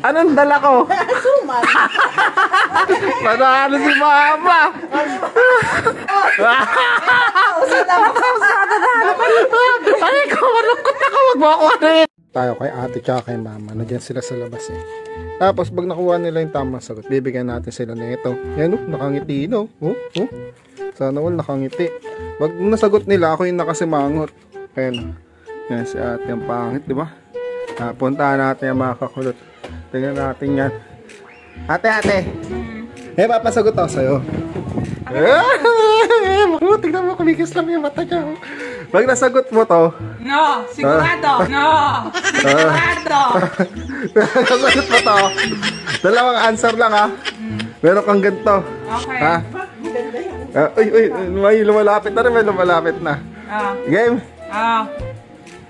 Anong dala ko? Suman. Manalo si Mama. Ay, kumalukot ako. Wag mo ako rin. Tayo kay ate tsaka kay mama. Nandiyan sila sa labas eh. Tapos pag nakuha nila yung tamang sagot, bibigyan natin sila nito. Yan oh, nakangiti no. Oh. Sana all nakangiti. Wag nasagot nila, ako yung nakasimangot. Ayan. Yan si ate ang pangit, di ba? Puntahan natin yung mga kakulot. Tingnan natin yan. Ate. Papasagot ako sa'yo. Tingnan mo, kumikis lang yung mata niya. Pag nasagot mo to. No, sigurado. No, sigurado. Nasagot mo to. Dalawang answer lang ha. Meron kang ganito. Okay. Ha? Uy, may lumalapit na rin. May lumalapit na. Game?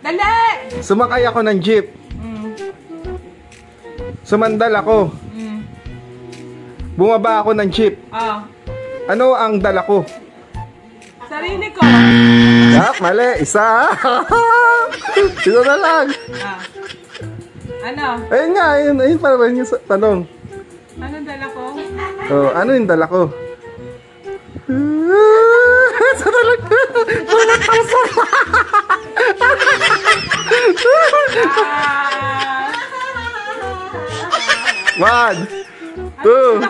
Dali! Sumakay ako ng jeep. Sumandal ako. Bumaba ako ng jeep. Ano ang dala ko? Sarili ko. Mali. Isa. Isa na lang. Ano? Ayun nga. Ayun para rin yung tanong. Ano dala ko? Ano yung dala ko? Sa talaga. One, two,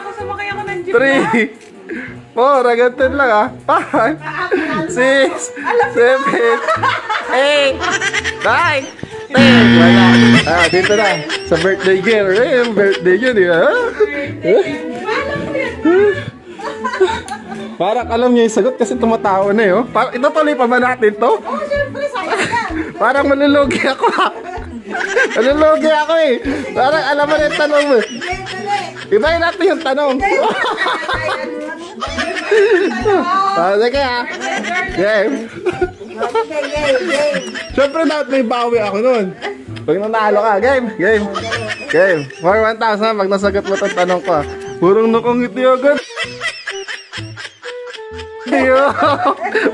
three, four, ganyan lang ah. 5, 6, 7, 8, 9, 10. Wala. Dito na. Sa birthday girl. Yung birthday yun eh. Parang alam niya yung sagot kasi tumatawa na eh. Itutuloy pa ba natin to? Oh, syempre, sayang yan. Parang malulugi ako ha. Malulugi ako eh. Parang alam mo na yung tanong mo. Ibayin natin yung tanong. Sige ha. Game. Siyempre dapat may bawi ako nun. Pag nanalo ka, game. More 1,000 pag nasagot mo itong tanong ko. Purong nakangiti agad.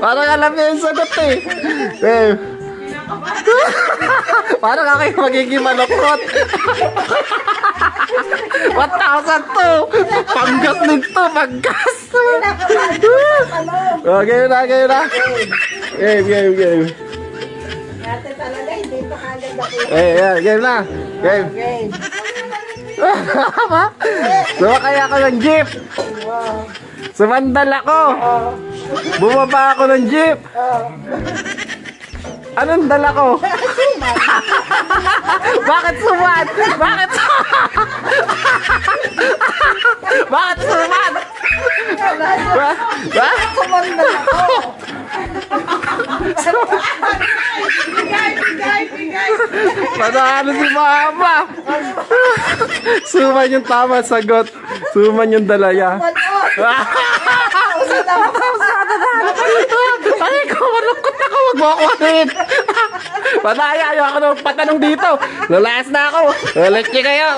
Parang alam niya yung sagot eh. Game. Parang ako yung magiging malukot. 1,000 to. Panggas nito, panggas. Game na. Game. Ate talaga, hindi pa kagad ako. Game na. Game. Sumakay ako ng jeep. Sumandal ako. Bumaba ako ng jeep. Anong dala ko? Bakit suman? Bakit suman? Sumandal ako. Bigay. Manalo si Mama. Suman yung tama sagot. Suman yung dalaya. Ay, kumalukot ako. Wag mo ako rin. Pataya, ayaw ako ng patanong dito. Lalayas na ako. Ulit niyo kayo.